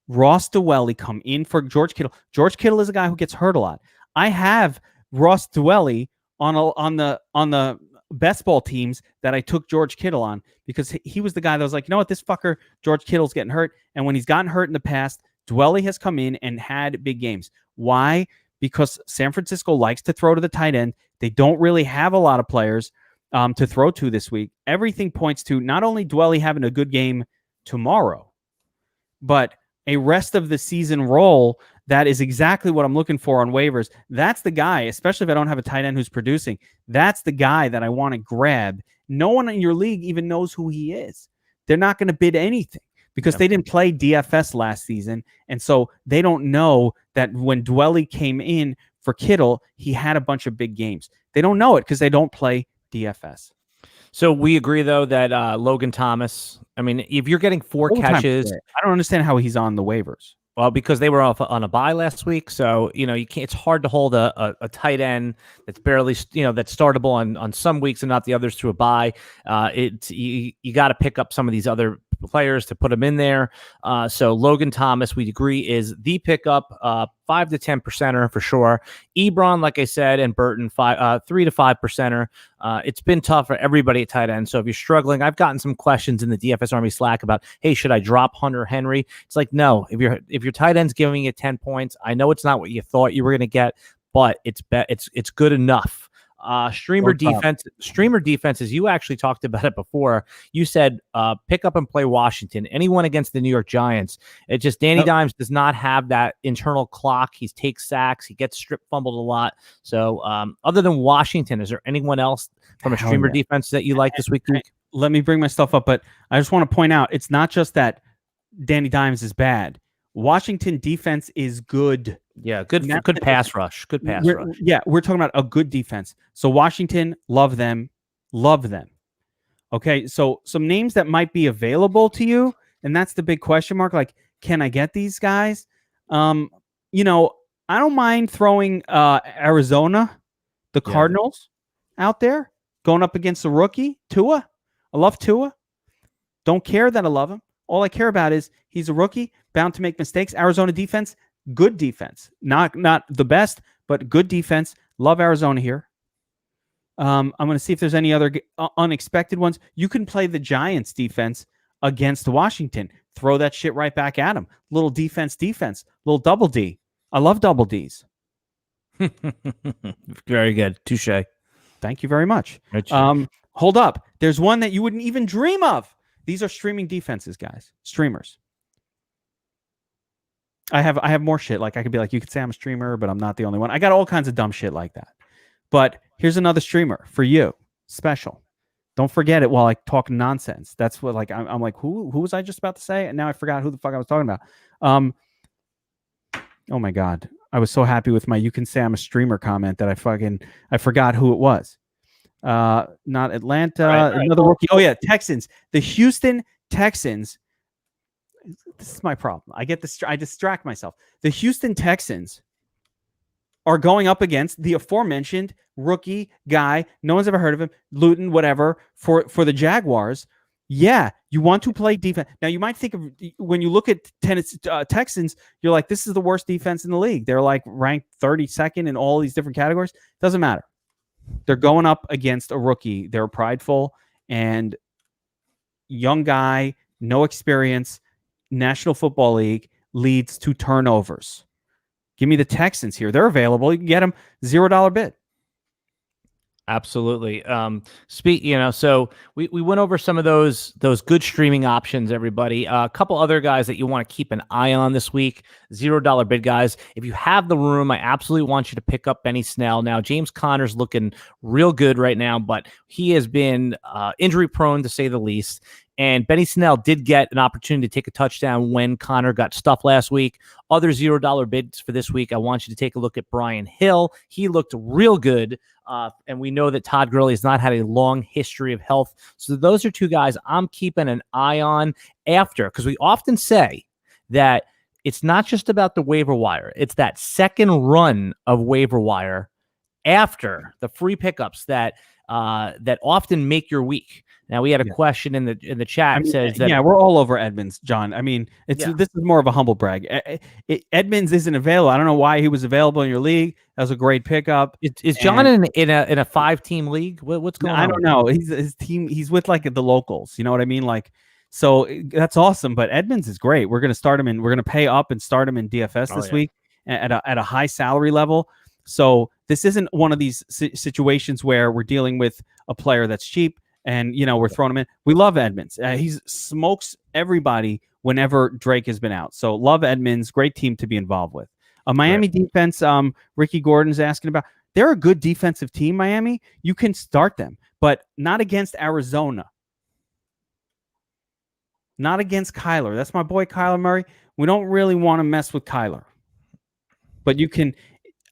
Ross Dwelly come in for George Kittle. George Kittle is a guy who gets hurt a lot. I have Ross Dwelly on the best ball teams that I took George Kittle on, because he was the guy that was like, you know what, this fucker George Kittle's getting hurt. And when he's gotten hurt in the past, Dwelly has come in and had big games. Why? Because San Francisco likes to throw to the tight end. They don't really have a lot of players to throw to this week. Everything points to not only Dwelly having a good game tomorrow, but a rest of the season role that is exactly what I'm looking for on waivers. That's the guy, especially if I don't have a tight end who's producing. That's the guy that I want to grab. No one in your league even knows who he is. they're not going to bid anything because they didn't play DFS last season. And so they don't know that when Dwelly came in for Kittle, he had a bunch of big games. They don't know it because they don't play DFS. So we agree, though, that Logan Thomas, I mean, if you're getting 4 catches, I don't understand how he's on the waivers. Well, because they were off on a bye last week, so you can't. It's hard to hold a tight end that's barely that's startable on some weeks and not the others through a bye. You got to pick up some of these other players to put them in there. So Logan Thomas, we agree, is the pickup, 5 to 10% for sure. Ebron, like I said, and Burton, 3 to 5%. It's been tough for everybody at tight end. So if you're struggling, I've gotten some questions in the DFS Army Slack about, hey, should I drop Hunter Henry? It's like, no. If your tight end's giving you 10 points, I know it's not what you thought you were going to get, but it's good enough. Streamer defenses, you actually talked about it before. You said pick up and play Washington. Anyone against the New York Giants. It just Danny Dimes does not have that internal clock. He takes sacks. He gets strip fumbled a lot. So other than Washington, is there anyone else from a streamer defense that you like this week? Let me bring my stuff up, but I just want to point out it's not just that Danny Dimes is bad. Washington defense is good. Yeah, good pass rush. Good pass rush. Yeah, we're talking about a good defense. So Washington, love them. Okay, so some names that might be available to you, and that's the big question mark. Like, can I get these guys? I don't mind throwing Arizona, the Cardinals, out there, going up against a rookie, Tua. I love Tua. Don't care that I love him. All I care about is he's a rookie, bound to make mistakes. Arizona defense, good defense. Not the best, but good defense. Love Arizona here. I'm going to see if there's any other unexpected ones. You can play the Giants defense against Washington. Throw that shit right back at them. Little defense. Little double D. I love double Ds. Very good. Touche. Thank you very much. Hold up. There's one that you wouldn't even dream of. These are streaming defenses, guys. Streamers. I have more shit. Like I could be like, you could say I'm a streamer, but I'm not the only one. I got all kinds of dumb shit like that. But here's another streamer for you. Special. Don't forget it while I talk nonsense. That's what like I'm like, who was I just about to say? And now I forgot who the fuck I was talking about. Oh my God. I was so happy with my you can say I'm a streamer comment that I forgot who it was. Not Atlanta, another rookie. Oh yeah, Texans. The Houston Texans. This is my problem. I distract myself. The Houston Texans are going up against the aforementioned rookie guy. No one's ever heard of him. Lewton, whatever, for the Jaguars. Yeah, you want to play defense. Now, you might think of when you look at Texans, you're like, this is the worst defense in the league. They're like ranked 32nd in all these different categories. Doesn't matter. They're going up against a rookie. They're prideful and young guy, no experience. National Football League leads to turnovers. Give me the Texans here. They're available. You can get them $0 bid. Absolutely. So we went over some of those good streaming options, everybody. A couple other guys that you want to keep an eye on this week, $0 bid guys. If you have the room, I absolutely want you to pick up Benny Snell. Now, James Conner's looking real good right now, but he has been injury prone to say the least. And Benny Snell did get an opportunity to take a touchdown when Conner got stuffed last week. Other $0 bids for this week, I want you to take a look at Brian Hill. He looked real good. And we know that Todd Gurley has not had a long history of health. So those are two guys I'm keeping an eye on after, because we often say that it's not just about the waiver wire. It's that second run of waiver wire after the free pickups that often make your week. Now, we had a question in the chat says that... Yeah, we're all over Edmonds, John. I mean, this is more of a humble brag. Edmonds isn't available. I don't know why he was available in your league. That was a great pickup. Is John in a 5-team league? What's going on? I don't know. His team. He's with like the locals. You know what I mean? Like, so that's awesome. But Edmonds is great. We're going to start him in. We're going to pay up and start him in DFS this week at a high salary level. So this isn't one of these situations where we're dealing with a player that's cheap. And, we're throwing him in. We love Edmonds. He smokes everybody whenever Drake has been out. So love Edmonds. Great team to be involved with. Miami defense, Ricky Gordon's asking about. They're a good defensive team, Miami. You can start them, but not against Arizona. not against Kyler. That's my boy Kyler Murray. We don't really want to mess with Kyler. But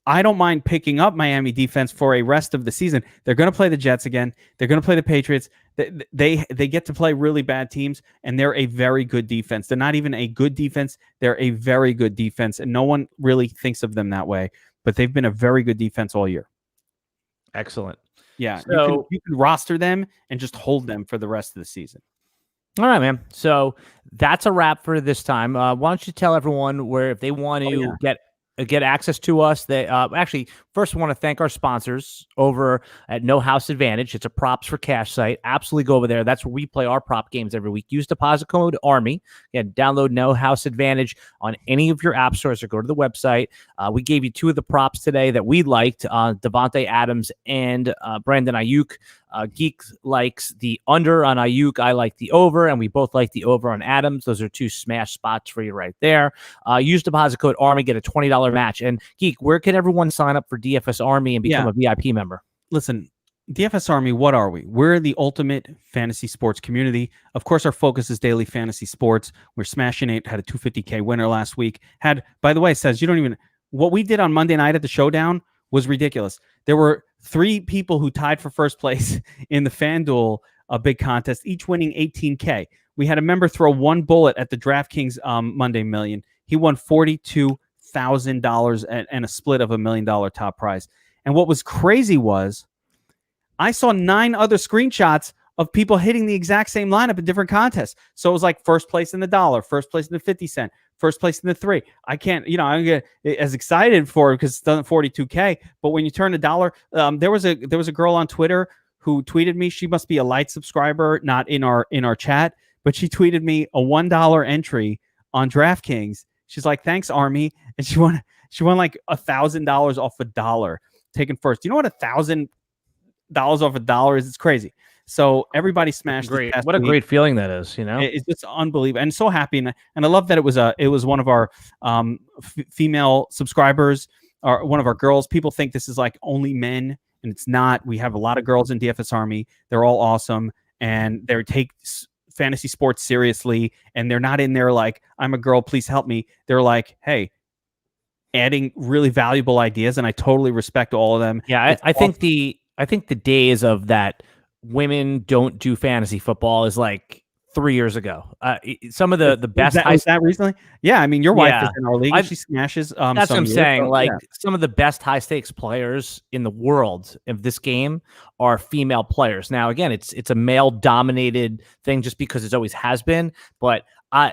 I don't mind picking up Miami defense for a rest of the season. They're going to play the Jets again. They're going to play the Patriots. They get to play really bad teams, and they're a very good defense. They're not even a good defense. They're a very good defense, and no one really thinks of them that way. But they've been a very good defense all year. Excellent. Yeah, so, you can roster them and just hold them for the rest of the season. All right, man. So that's a wrap for this time. Why don't you tell everyone where if they want to get access to us? They actually first want to thank our sponsors over at No House Advantage. It's a props for cash site. Absolutely go over there. That's where we play our prop games every week. Use deposit code ARMY. Again, download No House Advantage on any of your app stores or go to the website. We gave you 2 of the props today that we liked, Devonte Adams and Brandon Nyuk. Geek likes the under on Ayuk. I like the over, and we both like the over on Adams. Those are 2 smash spots for you right there. Use deposit code ARMY, get a $20 match. And Geek, where can everyone sign up for DFS Army and become a VIP member? Listen, DFS Army, what are we? We're the ultimate fantasy sports community. Of course, our focus is daily fantasy sports. We're smashing it. Had a 250K winner last week. By the way, says you don't even, what we did on Monday night at the showdown was ridiculous. There were 3 people who tied for first place in the FanDuel big contest, each winning $18K. We had a member throw 1 bullet at the DraftKings Monday Million. He won $42,000 and a split of $1 million top prize. And what was crazy was I saw 9 other screenshots of people hitting the exact same lineup in different contests. So it was like first place in the $1, first place in the 50 cent, first place in the 3. I can't, I don't get as excited for it because it's done $42K. But when you turn $1, there was a girl on Twitter who tweeted me. She must be a light subscriber, not in our chat, but she tweeted me a $1 entry on DraftKings. She's like, "Thanks, Army," and she won like $1,000 off $1 taken first. You know what $1,000 off $1 is? It's crazy. So everybody smashed. Great. What a great feeling that is, It's just unbelievable, and so happy, and I love that it was one of our female subscribers, or one of our girls. People think this is like only men, and it's not. We have a lot of girls in DFS Army. They're all awesome, and they take fantasy sports seriously, and they're not in there like, "I'm a girl, please help me." They're like, "Hey," adding really valuable ideas, and I totally respect all of them. Yeah, I think the days of that women don't do fantasy football is like 3 years ago. Some of the best. Was that recently? Yeah, I mean, your wife is in our league. She smashes. That's what I'm saying. Some of the best high stakes players in the world of this game are female players. Now, again, it's a male dominated thing just because it always has been. But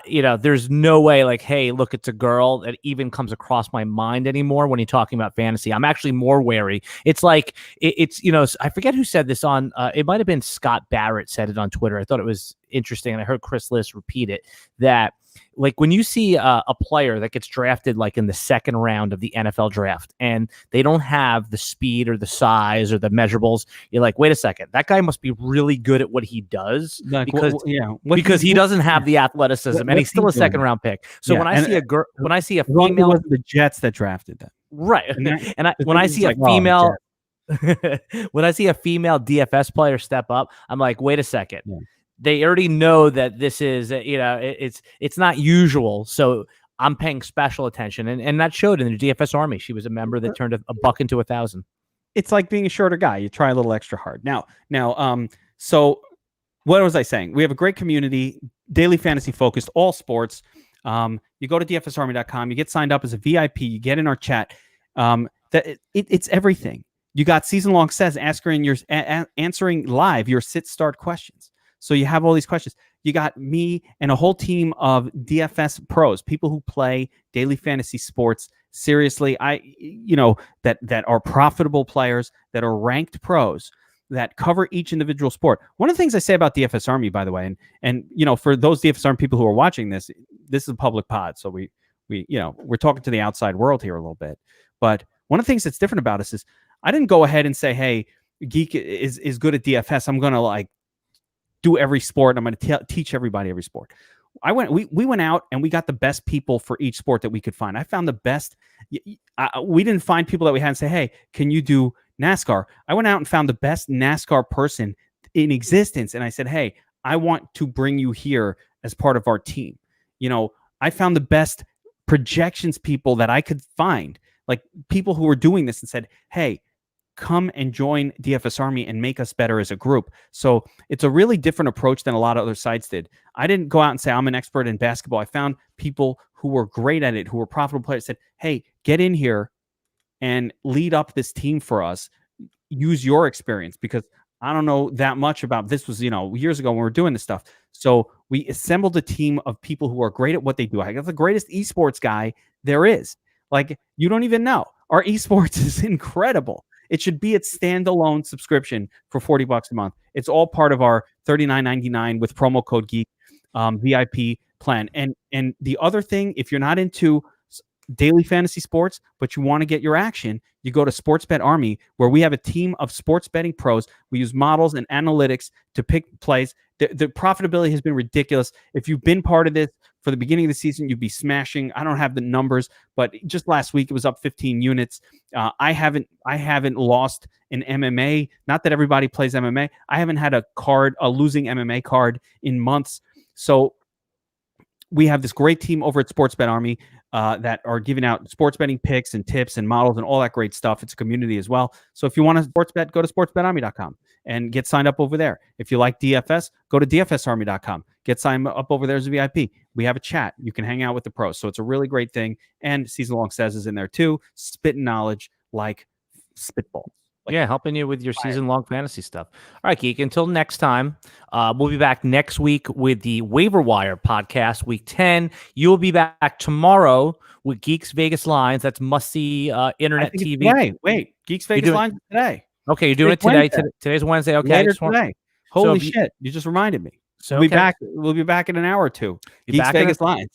there's no way like, hey, look, it's a girl that even comes across my mind anymore when you're talking about fantasy. I'm actually more wary. It's like it's I forget who said this on. It might have been Scott Barrett said it on Twitter. I thought it was interesting, and I heard Chris Liss repeat it, that like when you see a player that gets drafted like in the 2nd round of the NFL draft and they don't have the speed or the size or the measurables, you're like, wait a second, that guy must be really good at what he does, like, because he doesn't have the athleticism and he's still a 2nd round pick. So when I see a girl, when I see a female, it was the Jets that drafted them, right? When I see a female, when I see a female DFS player step up, I'm like, wait a second. Yeah. They already know that this is, it's not usual. So I'm paying special attention. And that showed in the DFS Army. She was a member that turned a buck into 1,000. It's like being a shorter guy. You try a little extra hard. Now, so what was I saying? We have a great community, daily fantasy focused, all sports. You go to dfsarmy.com, you get signed up as a VIP, you get in our chat. It's everything. You got season-long sets answering live your sit-start questions. So you have all these questions. You got me and a whole team of DFS pros, people who play daily fantasy sports seriously. That are profitable players, that are ranked pros, that cover each individual sport. One of the things I say about DFS Army, by the way, and for those DFS Army people who are watching this is a public pod, so we're talking to the outside world here a little bit. But one of the things that's different about us is I didn't go ahead and say, "Hey, Geek is good at DFS. I'm gonna like do every sport. I'm going to teach everybody every sport." We went out and we got the best people for each sport that we could find. I found the best. We didn't find people that we had and say, "Hey, can you do NASCAR?" I went out and found the best NASCAR person in existence. And I said, "Hey, I want to bring you here as part of our team. I found the best projections people that I could find, like people who were doing this and said, hey, come and join DFS Army and make us better as a group. So it's a really different approach than a lot of other sites did. I didn't go out and say I'm an expert in basketball. I found people who were great at it, who were profitable players, said, hey, get in here and lead up this team for us. Use your experience, because I don't know that much about this. Was years ago when we were doing this stuff. So we assembled a team of people who are great at what they do. I got the greatest esports guy there is. Like, you don't even know. Our esports is incredible. It should be its standalone subscription for $40 a month. It's all part of our $39.99 with promo code GEEK VIP plan. And the other thing, if you're not into daily fantasy sports, but you want to get your action, you go to Sportsbet Army, where we have a team of sports betting pros. We use models and analytics to pick plays. The profitability has been ridiculous. If you've been part of this for the beginning of the season, you'd be smashing. I don't have the numbers, but just last week it was up 15 units. I haven't lost in MMA. Not that everybody plays MMA. I haven't had a losing MMA card in months. So we have this great team over at Sportsbet Army that are giving out sports betting picks and tips and models and all that great stuff. It's a community as well. So if you want to sports bet, go to sportsbetarmy.com and get signed up over there. If you like DFS, go to dfsarmy.com. Get signed up over there as a VIP. We have a chat. You can hang out with the pros. So it's a really great thing. And Season Long Says is in there too. Spitting knowledge like spitball. Helping you with your season-long fantasy stuff. All right, Geek, until next time, we'll be back next week with the Waiver Wire podcast, Week 10. You'll be back tomorrow with Geek's Vegas Lines. That's must-see internet TV. Today. Wait, Geek's Vegas Lines today. Okay, you're doing it today. Today's Wednesday. Okay, later today. Holy shit, you just reminded me. So we'll be back in an hour or two. Geek's Vegas Lines.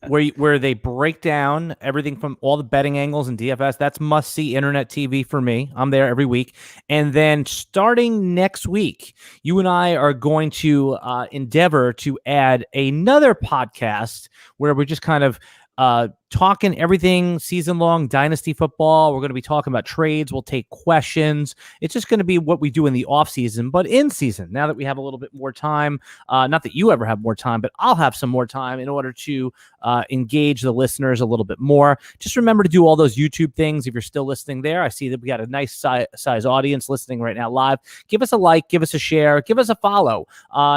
where they break down everything from all the betting angles and DFS. That's must-see internet TV for me. I'm there every week. And then starting next week, you and I are going to endeavor to add another podcast where we're just kind of talking everything season-long dynasty football. We're going to be talking about trades. We'll take questions. It's just going to be what we do in the off-season, but in season, now that we have a little bit more time, not that you ever have more time, but I'll have some more time in order to engage the listeners a little bit more. Just remember to do all those YouTube things if you're still listening there. I see that we got a nice size audience listening right now live. Give us a like, give us a share, give us a follow.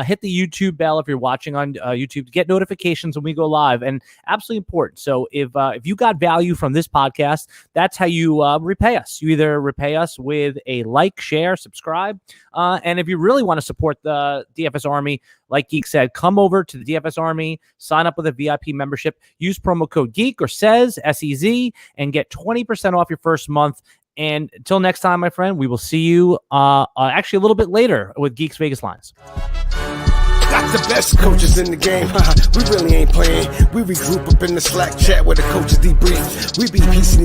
Hit the YouTube bell if you're watching on YouTube to get notifications when we go live, and absolutely important. So if you got value from this podcast, that's how you repay us. You either repay us with a like, share, subscribe, and if you really want to support the DFS Army, like Geek said, come over to the DFS Army, sign up with a VIP membership, use promo code GEEK or SEZ, S-E-Z, and get 20% off your first month. And until next time, my friend, we will see you actually a little bit later with Geek's Vegas Lines. Got the best coaches in the game, we really ain't playing. We regroup up in the Slack chat where the coaches debrief. We be piecing